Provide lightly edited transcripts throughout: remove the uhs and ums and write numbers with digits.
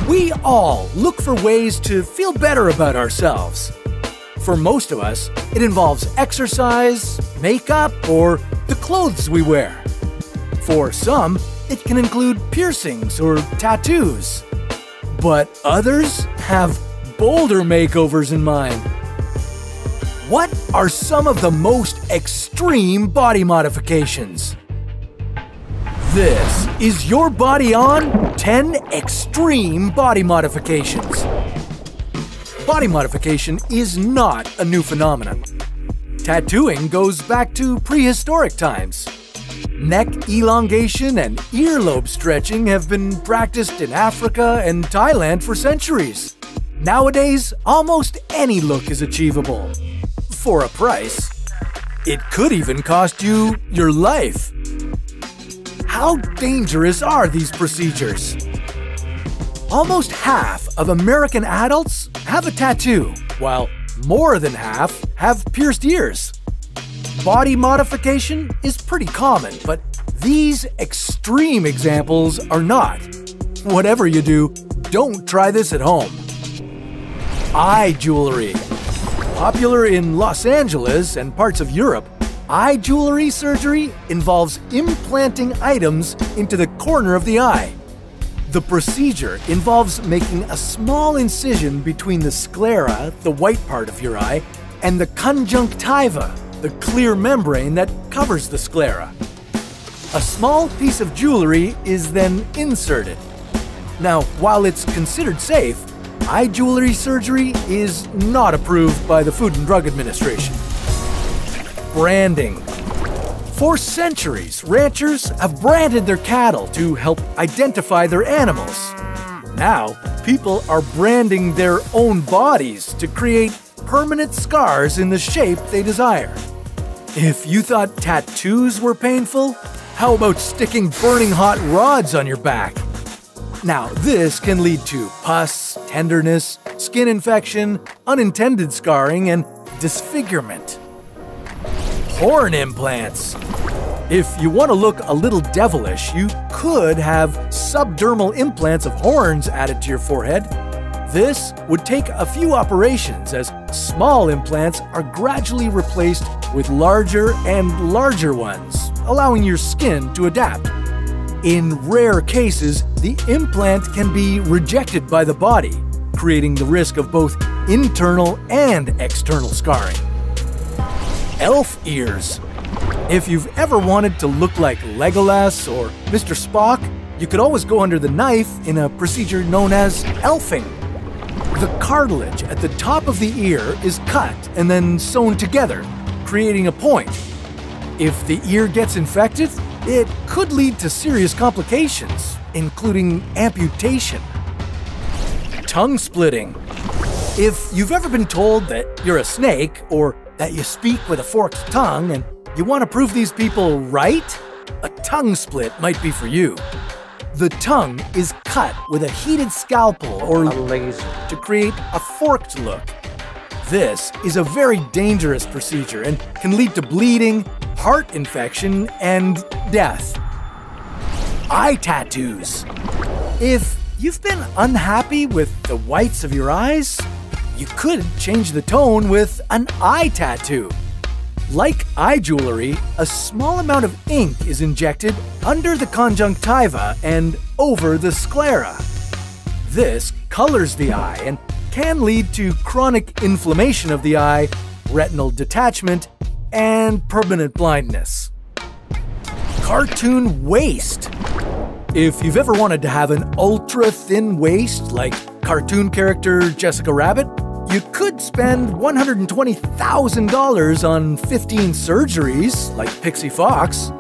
We all look for ways to feel better about ourselves. For most of us, it involves exercise, makeup, or the clothes we wear. For some, it can include piercings or tattoos. But others have bolder makeovers in mind. What are some of the most extreme body modifications? This is your body on 10 extreme body modifications. Body modification is not a new phenomenon. Tattooing goes back to prehistoric times. Neck elongation and earlobe stretching have been practiced in Africa and Thailand for centuries. Nowadays, almost any look is achievable. For a price. It could even cost you your life. How dangerous are these procedures? Almost half of American adults have a tattoo, while more than half have pierced ears. Body modification is pretty common, but these extreme examples are not. Whatever you do, don't try this at home. Eye jewelry. Popular in Los Angeles and parts of Europe, eye jewelry surgery involves implanting items into the corner of the eye. The procedure involves making a small incision between the sclera, the white part of your eye, and the conjunctiva, the clear membrane that covers the sclera. A small piece of jewelry is then inserted. Now, while it's considered safe, eye jewelry surgery is not approved by the Food and Drug Administration. Branding. For centuries, ranchers have branded their cattle to help identify their animals. Now, people are branding their own bodies to create permanent scars in the shape they desire. If you thought tattoos were painful, how about sticking burning hot rods on your back? Now, this can lead to pus, tenderness, skin infection, unintended scarring, and disfigurement. Horn implants. If you want to look a little devilish, you could have subdermal implants of horns added to your forehead. This would take a few operations, as small implants are gradually replaced with larger and larger ones, allowing your skin to adapt. In rare cases, the implant can be rejected by the body, creating the risk of both internal and external scarring. Elf ears. If you've ever wanted to look like Legolas or Mr. Spock, you could always go under the knife in a procedure known as elfing. The cartilage at the top of the ear is cut and then sewn together, creating a point. If the ear gets infected, it could lead to serious complications, including amputation. Tongue splitting. If you've ever been told that you're a snake or that you speak with a forked tongue and you want to prove these people right, a tongue split might be for you. The tongue is cut with a heated scalpel or a laser to create a forked look. This is a very dangerous procedure and can lead to bleeding, heart infection, and death. Eye tattoos. If you've been unhappy with the whites of your eyes, you could change the tone with an eye tattoo. Like eye jewelry, a small amount of ink is injected under the conjunctiva and over the sclera. This colors the eye and can lead to chronic inflammation of the eye, retinal detachment, and permanent blindness. Cartoon waist. If you've ever wanted to have an ultra-thin waist like cartoon character Jessica Rabbit, you could spend $120,000 on 15 surgeries like Pixie Fox.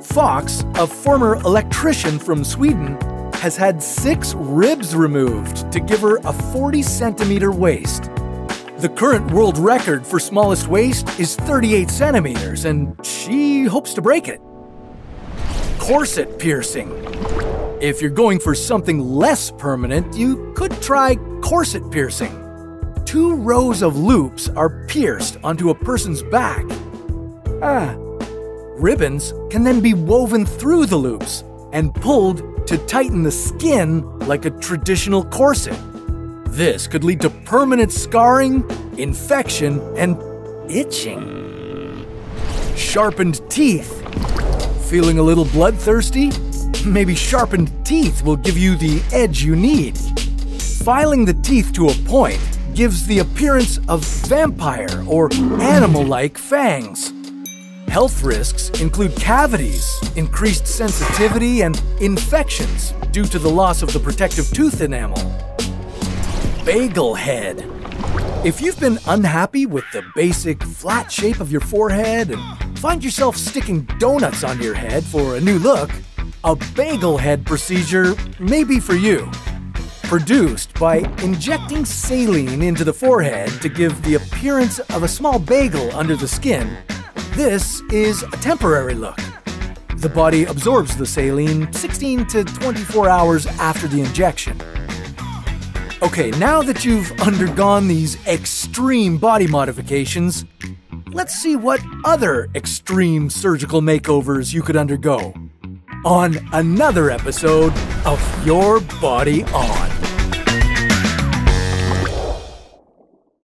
Fox, a former electrician from Sweden, has had 6 ribs removed to give her a 40-centimeter waist. The current world record for smallest waist is 38 centimeters, and she hopes to break it. Corset piercing. If you're going for something less permanent, you could try corset piercing. 2 rows of loops are pierced onto a person's back. Ribbons can then be woven through the loops and pulled to tighten the skin like a traditional corset. This could lead to permanent scarring, infection, and itching. Sharpened teeth. Feeling a little bloodthirsty? Maybe sharpened teeth will give you the edge you need. Filing the teeth to a point gives the appearance of vampire or animal-like fangs. Health risks include cavities, increased sensitivity, and infections due to the loss of the protective tooth enamel. Bagel head. If you've been unhappy with the basic flat shape of your forehead and find yourself sticking donuts on your head for a new look, a bagel head procedure may be for you. Produced by injecting saline into the forehead to give the appearance of a small bagel under the skin, this is a temporary look. The body absorbs the saline 16 to 24 hours after the injection. Okay, now that you've undergone these extreme body modifications, let's see what other extreme surgical makeovers you could undergo on another episode of Your Body On.